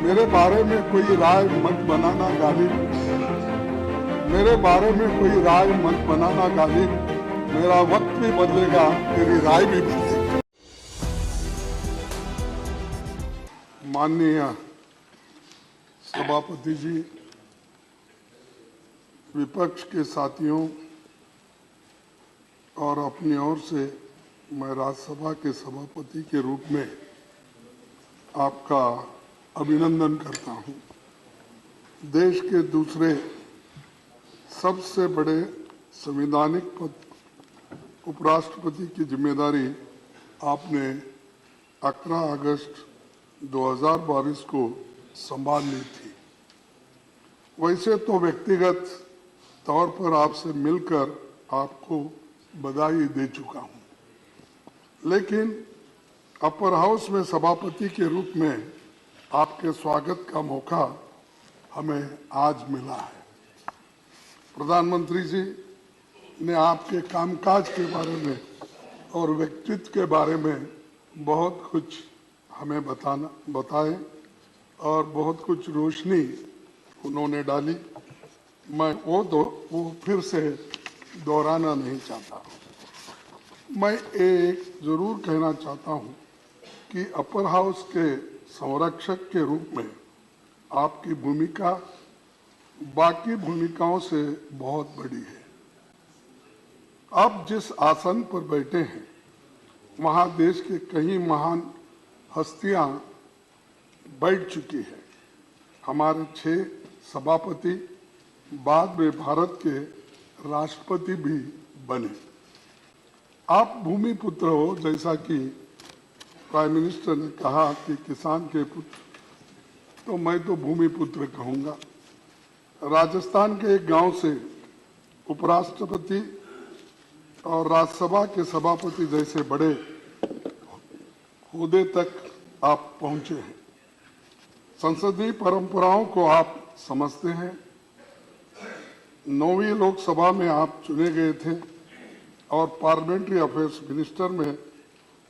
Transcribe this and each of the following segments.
मेरे बारे में कोई राय मत बनाना गालिब, मेरे बारे में कोई राय मत बनाना गालिब, मेरा वक्त भी बदलेगा, तेरी राय भी बदलेगी। माननीय सभापति जी, विपक्ष के साथियों और अपनी ओर से मैं राज्यसभा के सभापति के रूप में आपका अभिनंदन करता हूं। देश के दूसरे सबसे बड़े संवैधानिक पद उपराष्ट्रपति की जिम्मेदारी आपने 11 अगस्त 2022 को संभाल ली थी। वैसे तो व्यक्तिगत तौर पर आपसे मिलकर आपको बधाई दे चुका हूं, लेकिन अपर हाउस में सभापति के रूप में आपके स्वागत का मौका हमें आज मिला है। प्रधानमंत्री जी ने आपके कामकाज के बारे में और व्यक्तित्व के बारे में बहुत कुछ हमें बताए और बहुत कुछ रोशनी उन्होंने डाली। मैं वो फिर से दोहराना नहीं चाहता। मैं एक जरूर कहना चाहता हूं कि अपर हाउस के संरक्षक के रूप में आपकी भूमिका बाकी भूमिकाओं से बहुत बड़ी है। आप जिस आसन पर बैठे हैं वहां देश के कई महान हस्तियां बैठ चुकी है। हमारे 6 सभापति बाद में भारत के राष्ट्रपति भी बने। आप भूमि पुत्र हो, जैसा कि प्राइम मिनिस्टर ने कहा कि किसान के पुत्र, तो मैं तो भूमि पुत्र कहूंगा। राजस्थान के एक गांव से उपराष्ट्रपति और राज्यसभा के सभापति जैसे बड़े ओहदे तक आप पहुंचे हैं। संसदीय परंपराओं को आप समझते हैं। 9वीं लोकसभा में आप चुने गए थे और पार्लियामेंट्री अफेयर्स मिनिस्टर में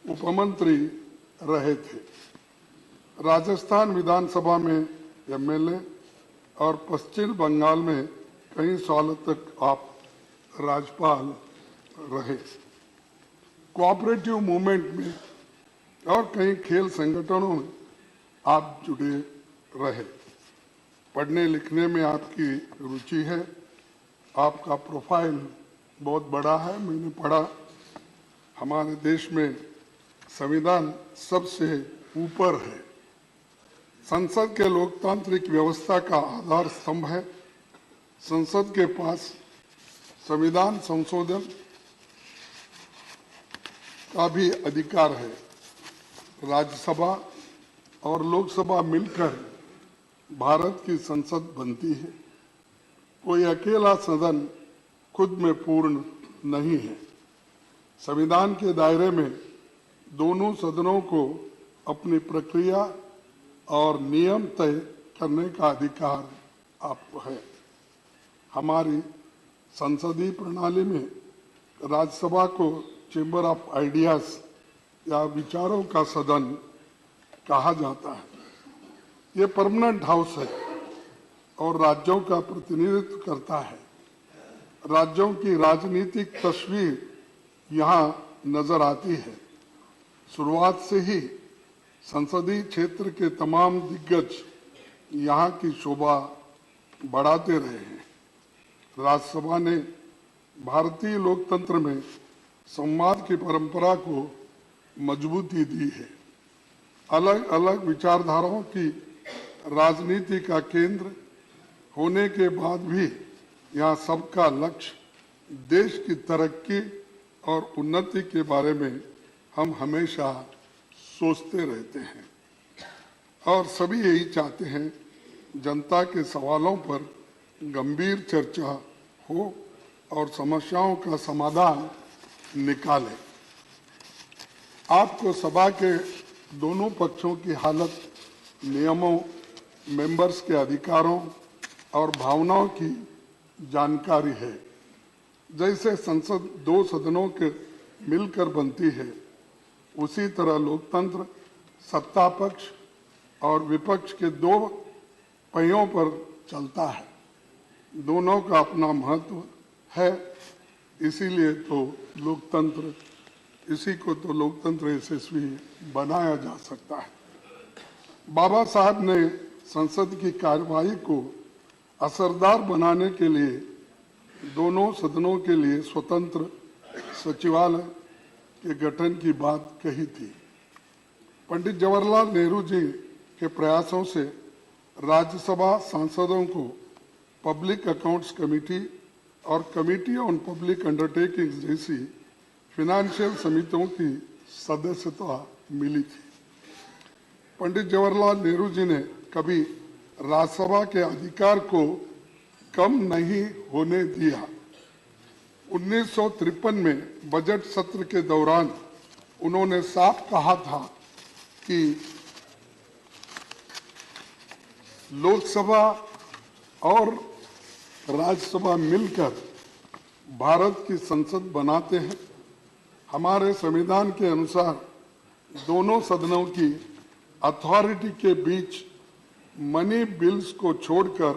उपमंत्री रहे थे। राजस्थान विधानसभा में एमएलए और पश्चिम बंगाल में कई सालों तक आप राज्यपाल रहे। कोऑपरेटिव मूवमेंट में और कई खेल संगठनों में आप जुड़े रहे। पढ़ने लिखने में आपकी रुचि है। आपका प्रोफाइल बहुत बड़ा है। मैंने पढ़ा, हमारे देश में संविधान सबसे ऊपर है। संसद के लोकतांत्रिक व्यवस्था का आधार स्तंभ है। संसद के पास संविधान संशोधन का भी अधिकार है। राज्यसभा और लोकसभा मिलकर भारत की संसद बनती है। कोई अकेला सदन खुद में पूर्ण नहीं है। संविधान के दायरे में दोनों सदनों को अपनी प्रक्रिया और नियम तय करने का अधिकार आपको है। हमारी संसदीय प्रणाली में राज्यसभा को चेंबर ऑफ आइडियाज या विचारों का सदन कहा जाता है। ये परमानेंट हाउस है और राज्यों का प्रतिनिधित्व करता है। राज्यों की राजनीतिक तस्वीर यहाँ नजर आती है। शुरुआत से ही संसदीय क्षेत्र के तमाम दिग्गज यहाँ की शोभा बढ़ाते रहे हैं। राज्यसभा ने भारतीय लोकतंत्र में संवाद की परंपरा को मजबूती दी है। अलग अलग विचारधाराओं की राजनीति का केंद्र होने के बाद भी यहाँ सबका लक्ष्य देश की तरक्की और उन्नति के बारे में हम हमेशा सोचते रहते हैं और सभी यही चाहते हैं जनता के सवालों पर गंभीर चर्चा हो और समस्याओं का समाधान निकालें। आपको सभा के दोनों पक्षों की हालत, नियमों, मेंबर्स के अधिकारों और भावनाओं की जानकारी है। जैसे संसद 2 सदनों के मिलकर बनती है, उसी तरह लोकतंत्र सत्ता पक्ष और विपक्ष के दो पहियों पर चलता है। दोनों का अपना महत्व है, इसीलिए तो लोकतंत्र, इसी को तो लोकतंत्र यशस्वी बनाया जा सकता है। बाबा साहब ने संसद की कार्यवाही को असरदार बनाने के लिए दोनों सदनों के लिए स्वतंत्र सचिवालय के गठन की बात कही थी। पंडित जवाहरलाल नेहरू जी के प्रयासों से राज्यसभा सांसदों को पब्लिक अकाउंट्स कमेटी और कमेटी ऑन पब्लिक अंडरटेकिंग्स जैसी फिनेंशियल समितियों की सदस्यता मिली थी। पंडित जवाहरलाल नेहरू जी ने कभी राज्यसभा के अधिकार को कम नहीं होने दिया। 1953 में बजट सत्र के दौरान उन्होंने साफ कहा था कि लोकसभा और राज्यसभा मिलकर भारत की संसद बनाते हैं। हमारे संविधान के अनुसार दोनों सदनों की अथॉरिटी के बीच मनी बिल्स को छोड़कर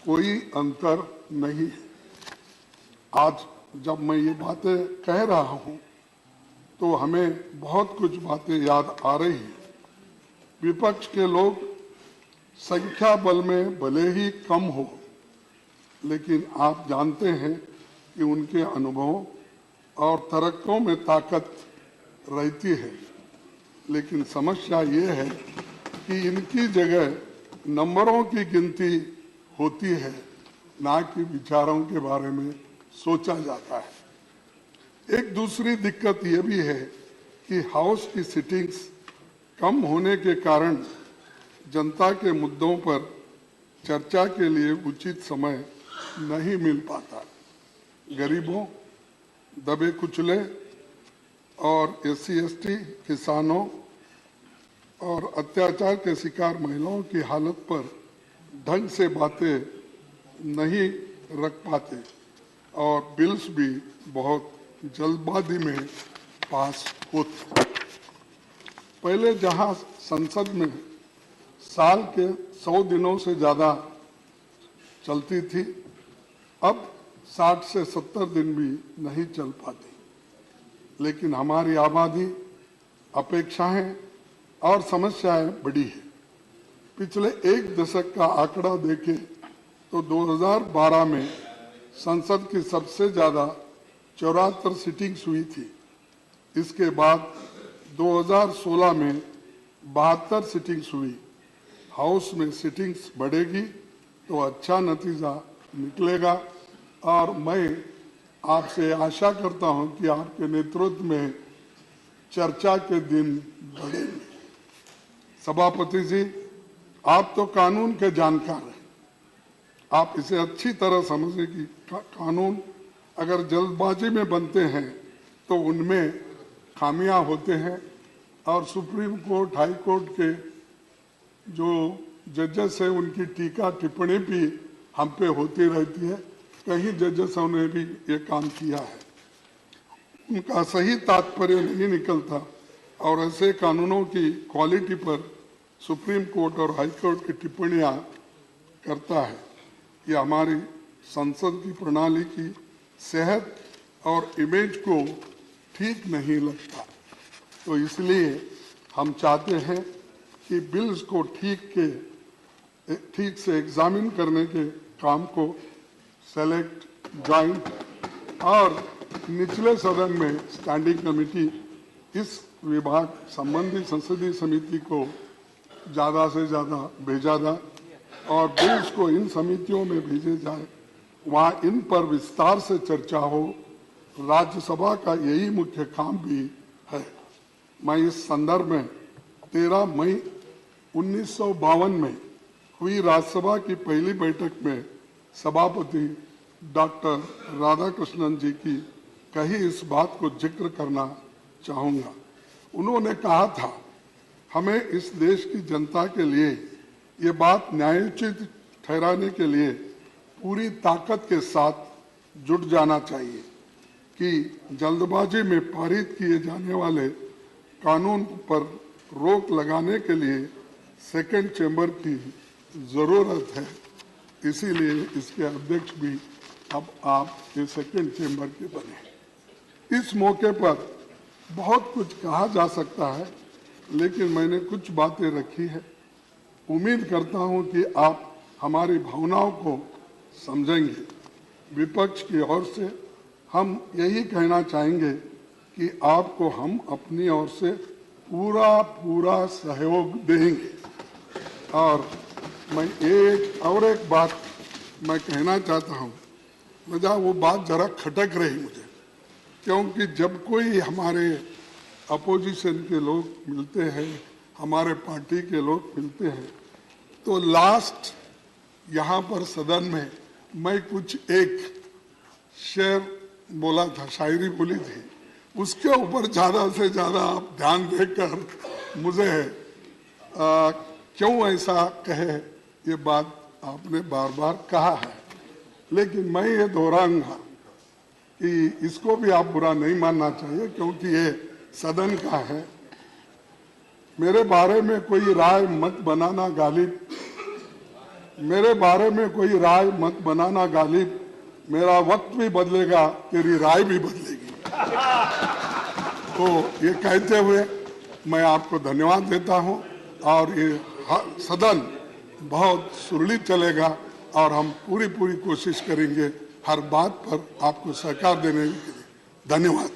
कोई अंतर नहीं है। आज जब मैं ये बातें कह रहा हूं तो हमें बहुत कुछ बातें याद आ रही हैं। विपक्ष के लोग संख्या बल में भले ही कम हो, लेकिन आप जानते हैं कि उनके अनुभवों और तरक्कों में ताकत रहती है। लेकिन समस्या ये है कि इनकी जगह नंबरों की गिनती होती है, ना कि विचारों के बारे में सोचा जाता है। एक दूसरी दिक्कत यह भी है कि हाउस की सिटिंग्स कम होने के कारण जनता के मुद्दों पर चर्चा के लिए उचित समय नहीं मिल पाता। गरीबों, दबे कुचले और SC/ST किसानों और अत्याचार के शिकार महिलाओं की हालत पर ढंग से बातें नहीं रख पाते और बिल्स भी बहुत जल्दबाजी में पास होते। पहले जहां संसद में साल के 100 दिनों से ज्यादा चलती थी, अब 60 से 70 दिन भी नहीं चल पाती। लेकिन हमारी आबादी, अपेक्षाएं और समस्याएं बड़ी है। पिछले एक दशक का आंकड़ा देखें तो 2012 में संसद की सबसे ज्यादा 74 सिटिंग्स हुई थी। इसके बाद 2016 में 72 सिटिंग्स हुई। हाउस में सिटिंग्स बढ़ेगी तो अच्छा नतीजा निकलेगा और मैं आपसे आशा करता हूं कि आपके नेतृत्व में चर्चा के दिन बढ़ेंगे। सभापति जी, आप तो कानून के जानकार हैं। आप इसे अच्छी तरह समझें कि कानून अगर जल्दबाजी में बनते हैं तो उनमें खामियां होते हैं और सुप्रीम कोर्ट, हाई कोर्ट के जो जजेस हैं उनकी टीका टिप्पणी भी हम पे होती रहती है। कई जजेसों ने भी ये काम किया है, उनका सही तात्पर्य नहीं निकलता और ऐसे कानूनों की क्वालिटी पर सुप्रीम कोर्ट और हाई कोर्ट की टिप्पणियां करता है। ये हमारी संसद की प्रणाली की सेहत और इमेज को ठीक नहीं लगता। तो इसलिए हम चाहते हैं कि बिल्स को ठीक से एग्जामिन करने के काम को सेलेक्ट, जॉइंट और निचले सदन में स्टैंडिंग कमेटी, इस विभाग संबंधी संसदीय समिति को ज़्यादा से ज़्यादा भेजा जाए और बिल्स को इन समितियों में भेजे जाए, वहाँ इन पर विस्तार से चर्चा हो। राज्यसभा का यही मुख्य काम भी है। मैं इस संदर्भ में 13 मई 1952 में हुई राज्यसभा की पहली बैठक में सभापति डॉक्टर राधाकृष्णन जी की कही इस बात को जिक्र करना चाहूँगा। उन्होंने कहा था, हमें इस देश की जनता के लिए ये बात न्यायोचित ठहराने के लिए पूरी ताकत के साथ जुट जाना चाहिए कि जल्दबाजी में पारित किए जाने वाले कानून पर रोक लगाने के लिए सेकंड चेंबर की जरूरत है, इसीलिए इसके अध्यक्ष भी अब आप ये सेकंड चेंबर के बने। इस मौके पर बहुत कुछ कहा जा सकता है, लेकिन मैंने कुछ बातें रखी है। उम्मीद करता हूं कि आप हमारी भावनाओं को समझेंगे। विपक्ष की ओर से हम यही कहना चाहेंगे कि आपको हम अपनी ओर से पूरा सहयोग देंगे। और मैं एक बात मैं कहना चाहता हूं, मुझे वो बात जरा खटक रही मुझे, क्योंकि जब कोई हमारे अपोजिशन के लोग मिलते हैं, हमारे पार्टी के लोग मिलते हैं, तो लास्ट यहाँ पर सदन में मैं कुछ एक शेर बोला था, शायरी बोली थी, उसके ऊपर ज़्यादा से ज़्यादा आप ध्यान देकर मुझे क्यों ऐसा कहे ये बात आपने बार बार कहा है, लेकिन मैं ये दोहराऊंगा कि इसको भी आप बुरा नहीं मानना चाहिए, क्योंकि ये सदन का है। मेरे बारे में कोई राय मत बनाना गालिब, मेरे बारे में कोई राय मत बनाना गालिब, मेरा वक्त भी बदलेगा, तेरी राय भी बदलेगी। तो ये कहते हुए मैं आपको धन्यवाद देता हूं, और ये सदन बहुत सुरक्षित चलेगा और हम पूरी कोशिश करेंगे हर बात पर आपको सहकार देने के लिए। धन्यवाद।